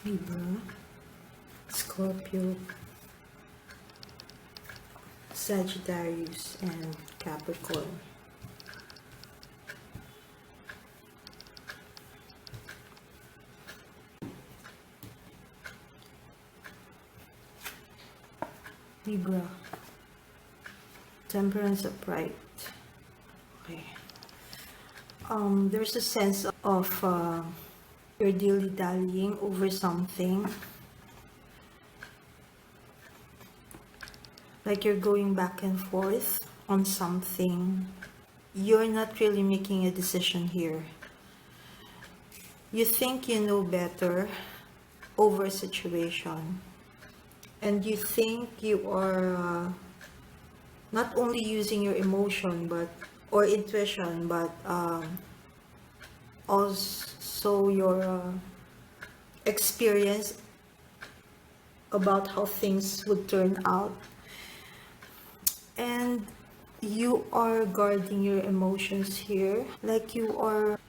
Libra, Scorpio, Sagittarius, and Capricorn. Libra, Temperance upright. Okay. There's a sense of you're dilly-dallying over something. Like you're going back and forth on something. You're not really making a decision here. You think you know better over a situation. And you think you are not only using your emotion or intuition, but also your experience about how things would turn out. And you are guarding your emotions here, like you are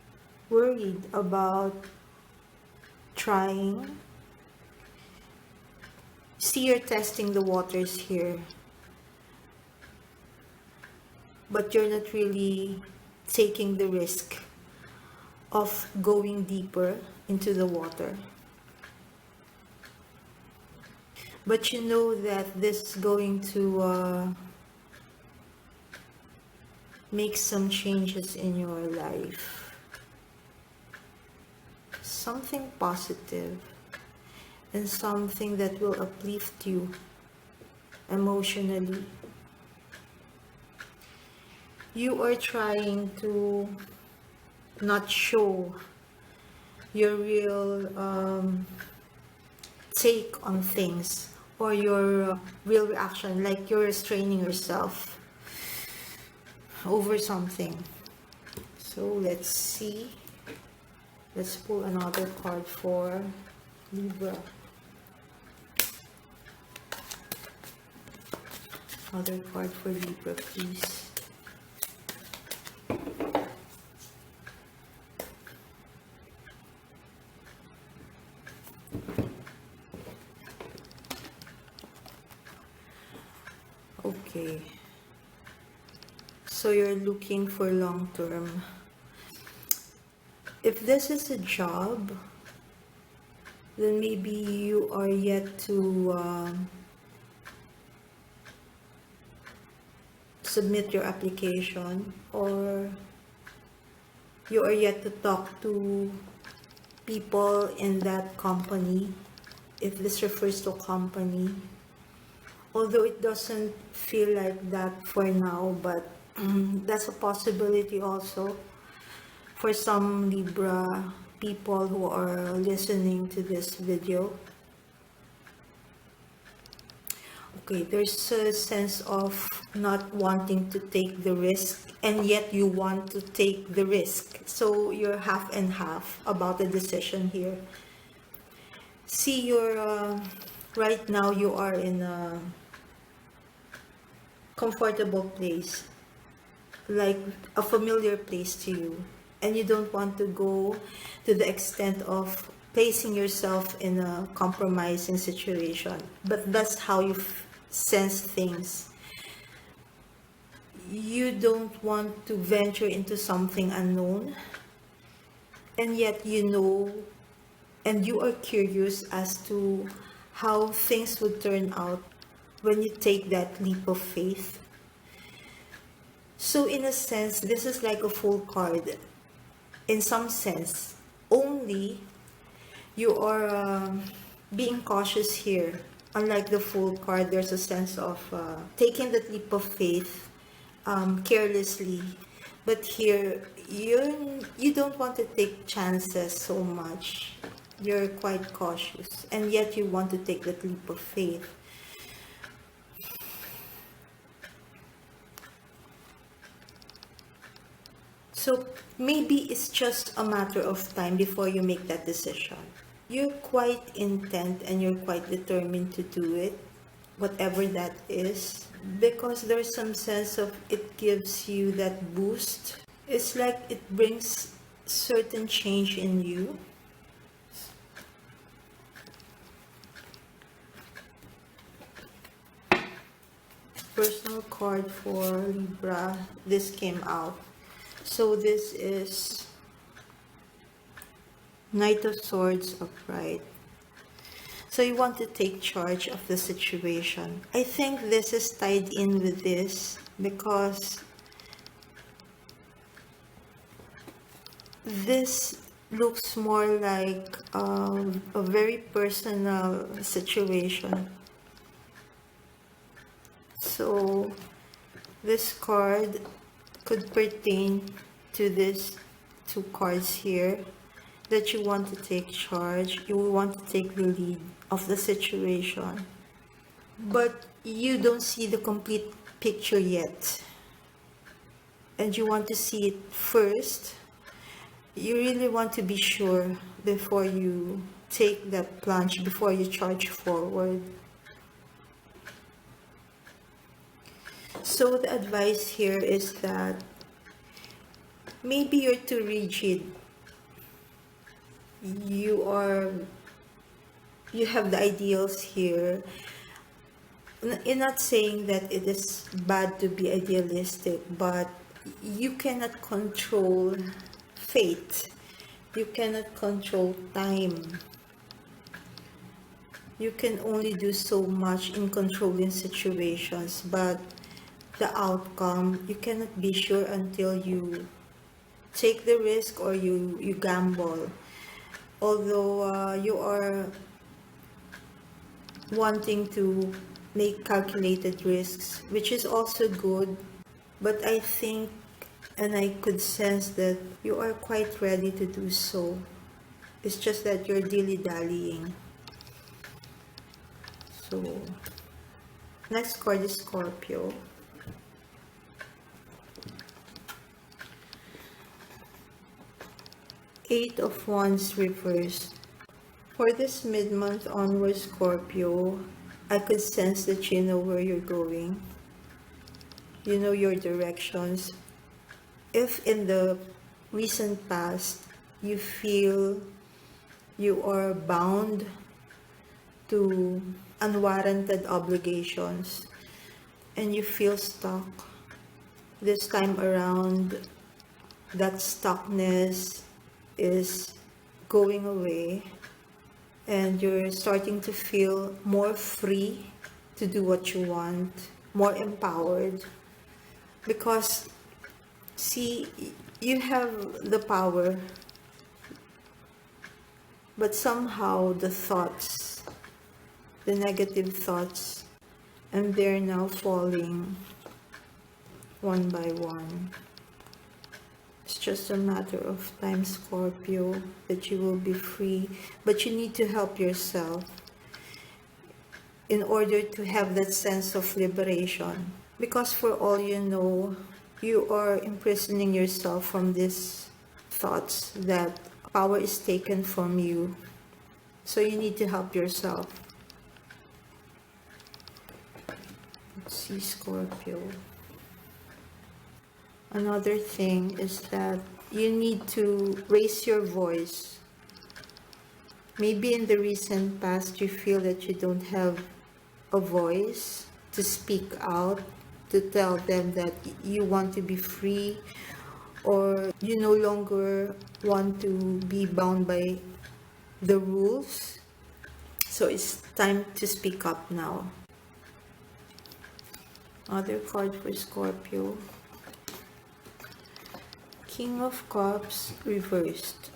worried about trying. See, you're testing the waters here, but you're not really taking the risk of going deeper into the water. But you know that this is going to make some changes in your life. Something positive and something that will uplift you emotionally. You are trying to not show your real take on things or your real reaction, like you're restraining yourself over something. So let's see. Let's pull another card for Libra. Another card for Libra, please. Okay, so you're looking for long term. If this is a job, then maybe you are yet to submit your application, or you are yet to talk to people in that company, if this refers to a company. Although it doesn't feel like that for now, but that's a possibility also for some Libra people who are listening to this video. Okay, there's a sense of not wanting to take the risk, and yet you want to take the risk. So you're half and half about the decision here. See, you're right now you are in a comfortable place, like a familiar place to you, and you don't want to go to the extent of placing yourself in a compromising situation, but that's how you sense things. You don't want to venture into something unknown, and yet you know, and you are curious as to how things would turn out when you take that leap of faith. So in a sense, this is like a full card. In some sense, only you are being cautious here. Unlike the full card, there's a sense of taking that leap of faith carelessly. But here, you don't want to take chances so much. You're quite cautious, and yet you want to take that leap of faith. So maybe it's just a matter of time before you make that decision. You're quite intent and you're quite determined to do it, whatever that is, because there's some sense of it gives you that boost. It's like it brings certain change in you. Personal card for Libra. This came out. So this is Knight of Swords upright. So you want to take charge of the situation. I think this is tied in with this because this looks more like a very personal situation. So this card could pertain to these two cards here, that you want to take charge, you want to take the lead of the situation, but you don't see the complete picture yet, and you want to see it first. You really want to be sure before you take that plunge, before you charge forward. So the advice here is that maybe you're too rigid. You have the ideals here. I'm not saying that it is bad to be idealistic, but you cannot control fate. You cannot control time. You can only do so much in controlling situations, but the outcome, you cannot be sure until you take the risk or you gamble. Although you are wanting to make calculated risks, which is also good, but I think, and I could sense that you are quite ready to do so. It's just that you're dilly-dallying. So, next card is Scorpio. Eight of Wands reversed. For this mid-month onward, Scorpio, I could sense that you know where you're going. You know your directions. If in the recent past you feel you are bound to unwarranted obligations and you feel stuck, this time around that stuckness is going away and you're starting to feel more free to do what you want, more empowered, because see, you have the power, but somehow the thoughts, the negative thoughts, and they're now falling one by one. It's just a matter of time, Scorpio, that you will be free, but you need to help yourself in order to have that sense of liberation. Because for all you know, you are imprisoning yourself from these thoughts that power is taken from you. So you need to help yourself. Let's see, Scorpio. Another thing is that you need to raise your voice. Maybe in the recent past you feel that you don't have a voice to speak out, to tell them that you want to be free, or you no longer want to be bound by the rules. So it's time to speak up now. Other card for Scorpio. King of Cups reversed.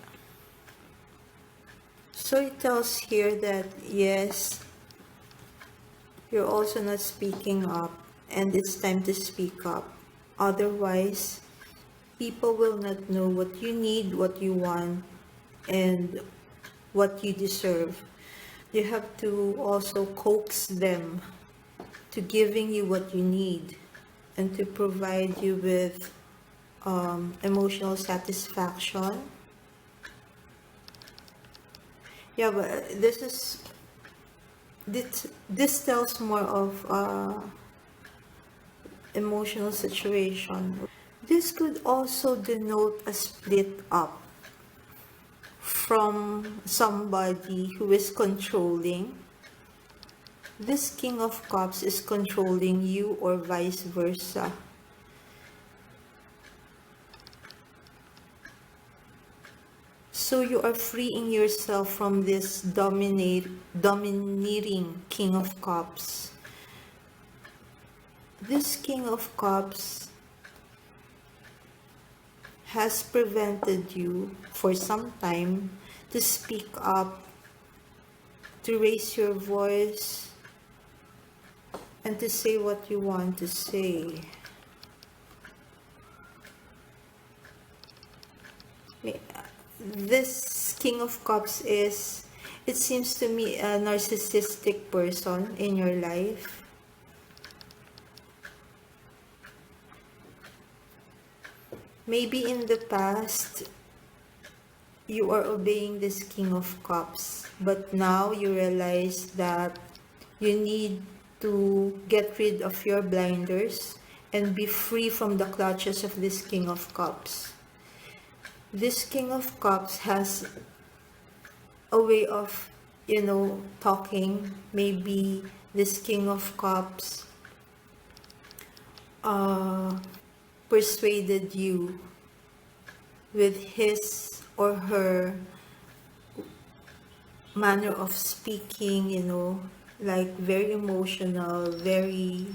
So it tells here that yes, you're also not speaking up, and it's time to speak up. Otherwise, people will not know what you need, what you want, and what you deserve. You have to also coax them to giving you what you need and to provide you with emotional satisfaction. Yeah, but this tells more of emotional situation. This could also denote a split up from somebody who is controlling, This King of Cups is controlling you or vice versa. So you are freeing yourself from this dominating King of Cups. This King of Cups has prevented you for some time to speak up, to raise your voice, and to say what you want to say. This King of Cups is, it seems to me, a narcissistic person in your life. Maybe in the past, you are obeying this King of Cups, but now you realize that you need to get rid of your blinders and be free from the clutches of this King of Cups. This King of Cups has a way of, talking. Maybe this King of Cups persuaded you with his or her manner of speaking, like very emotional, very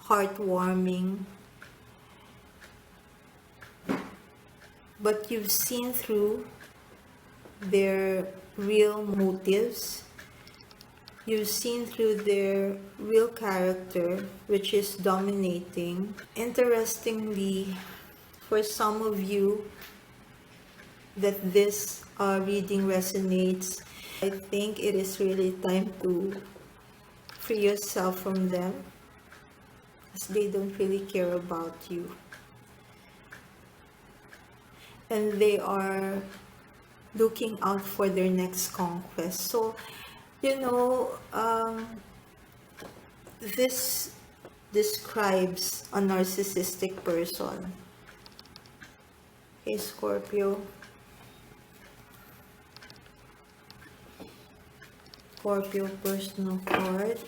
heartwarming. But you've seen through their real motives. You've seen through their real character, which is dominating. Interestingly, for some of you that this reading resonates, I think it is really time to free yourself from them, because they don't really care about you. And they are looking out for their next conquest. So, this describes a narcissistic person. Okay, Scorpio. Scorpio personal card.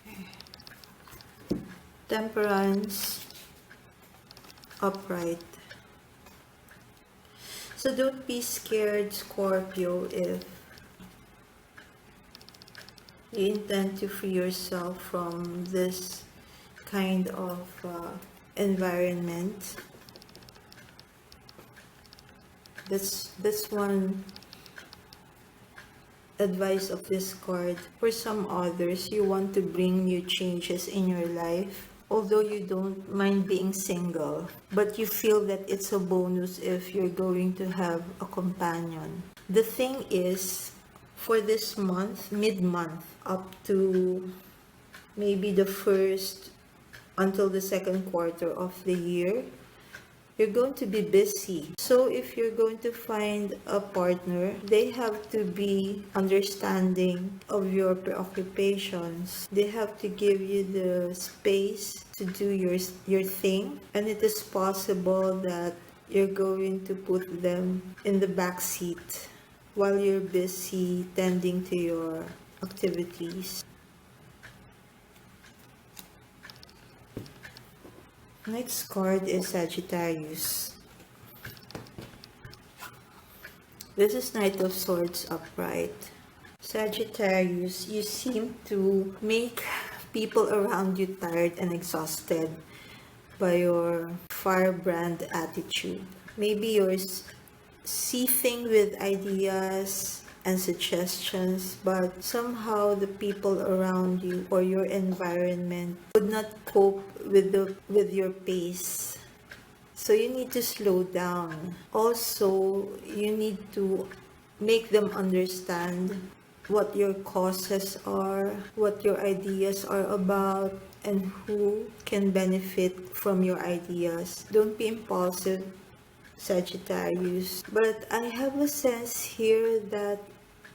Okay. Temperance. Upright. So don't be scared, Scorpio, if you intend to free yourself from this kind of environment. That's one advice of this card. For some others, you want to bring new changes in your life. Although you don't mind being single, but you feel that it's a bonus if you're going to have a companion. The thing is, for this month, mid-month, up to maybe the first until the second quarter of the year, you're going to be busy. So if you're going to find a partner, they have to be understanding of your preoccupations. They have to give you the space to do your thing. And it is possible that you're going to put them in the back seat while you're busy tending to your activities. Next card is Sagittarius. This is Knight of Swords upright. Sagittarius, you seem to make people around you tired and exhausted by your firebrand attitude. Maybe you're seething with ideas and suggestions, but somehow the people around you or your environment would not cope with your pace. So you need to slow down. Also, you need to make them understand what your causes are, what your ideas are about, and who can benefit from your ideas. Don't be impulsive, Sagittarius. But I have a sense here that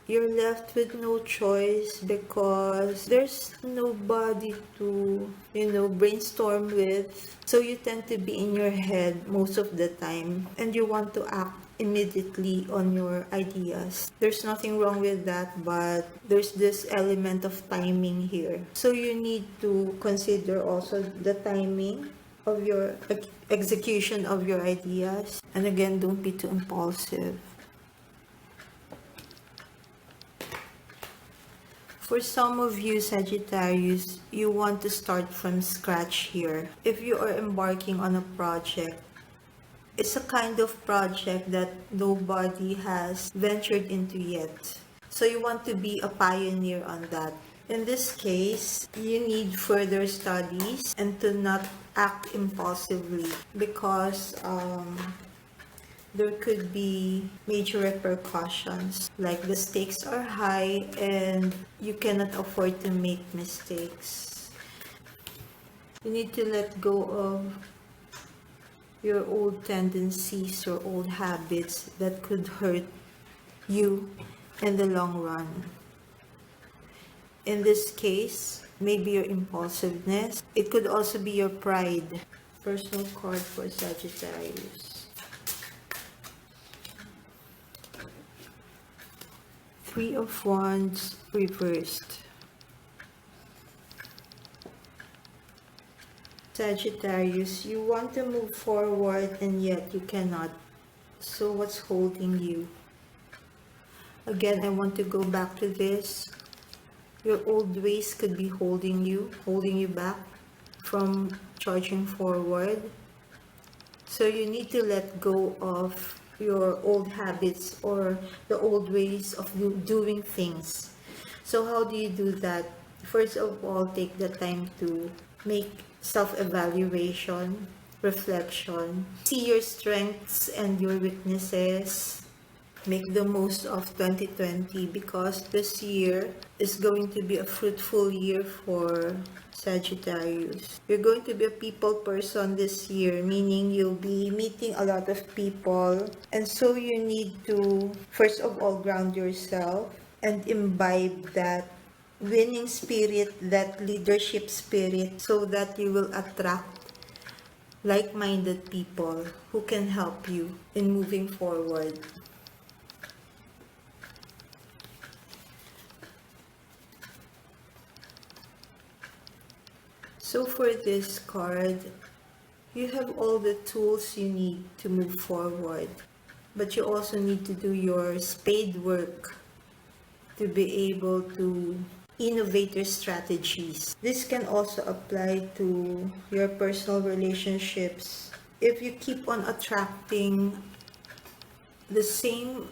you're left with no choice because there's nobody to, brainstorm with. So you tend to be in your head most of the time and you want to act immediately on your ideas. There's nothing wrong with that, but there's this element of timing here. So you need to consider also the timing of your execution of your ideas. And again, don't be too impulsive. For some of you Sagittarius, you want to start from scratch here. If you are embarking on a project, it's a kind of project that nobody has ventured into yet. So you want to be a pioneer on that. In this case, you need further studies and to not act impulsively because there could be major repercussions, like the stakes are high and you cannot afford to make mistakes. You need to let go of your old tendencies or old habits that could hurt you in the long run. In this case, maybe your impulsiveness. It could also be your pride. Personal card for Sagittarius. Three of Wands reversed. Sagittarius, you want to move forward and yet you cannot. So what's holding you? Again, I want to go back to this. Your old ways could be holding you back from charging forward. So you need to let go of your old habits or the old ways of doing things. So how do you do that? First of all, take the time to make self-evaluation, reflection, see your strengths and your weaknesses. Make the most of 2020 because this year is going to be a fruitful year for Sagittarius. You're going to be a people person this year, meaning you'll be meeting a lot of people. And so you need to, first of all, ground yourself and imbibe that winning spirit, that leadership spirit, so that you will attract like-minded people who can help you in moving forward. So for this card, you have all the tools you need to move forward, but you also need to do your spade work to be able to innovate your strategies. This can also apply to your personal relationships. If you keep on attracting the same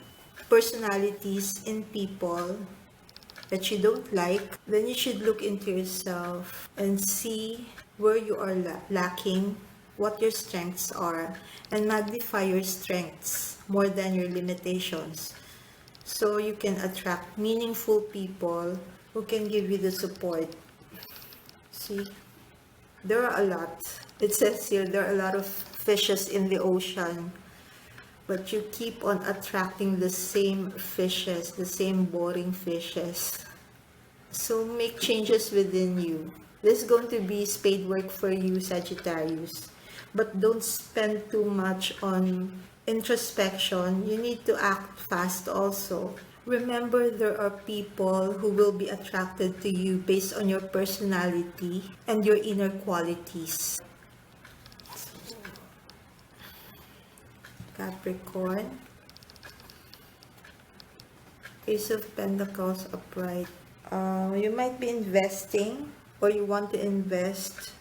personalities in people that you don't like, then you should look into yourself and see where you are lacking, what your strengths are, and magnify your strengths more than your limitations. So you can attract meaningful people who can give you the support. See, there are a lot. It says here there are a lot of fishes in the ocean, but you keep on attracting the same fishes, the same boring fishes. So make changes within you. This is going to be spade work for you, Sagittarius. But don't spend too much on introspection. You need to act fast also. Remember, there are people who will be attracted to you based on your personality and your inner qualities. Capricorn. Ace of Pentacles upright. You might be investing, or you want to invest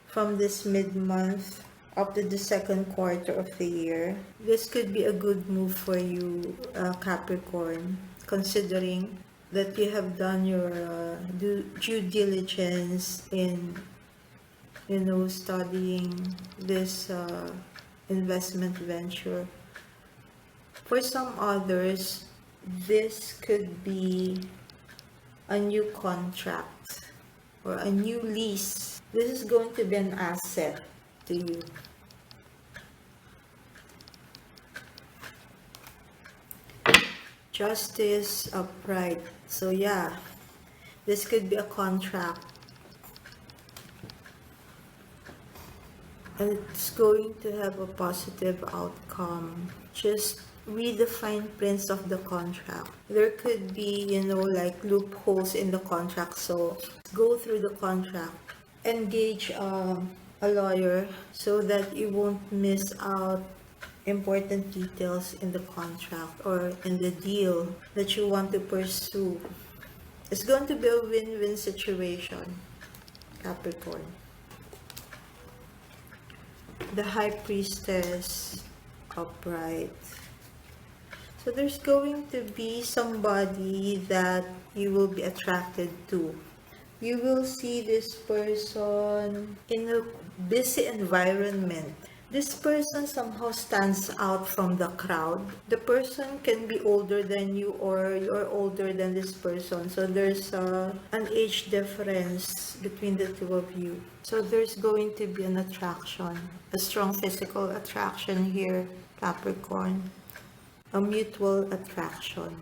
from this mid-month up to the second quarter of the year. This could be a good move for you, Capricorn, considering that you have done your due diligence in, studying this investment venture. For some others, this could be a new contract or a new lease. This is going to be an asset to you. Justice, upright. So yeah, this could be a contract. And it's going to have a positive outcome. Just read the fine prints of the contract. There could be, like loopholes in the contract. So go through the contract. Engage a lawyer so that you won't miss out important details in the contract or in the deal that you want to pursue. It's going to be a win-win situation, Capricorn. The High Priestess, upright. So there's going to be somebody that you will be attracted to. You will see this person in a busy environment. This person somehow stands out from the crowd. The person can be older than you or you're older than this person. So there's an age difference between the two of you. So there's going to be an attraction, a strong physical attraction here, Capricorn. A mutual attraction.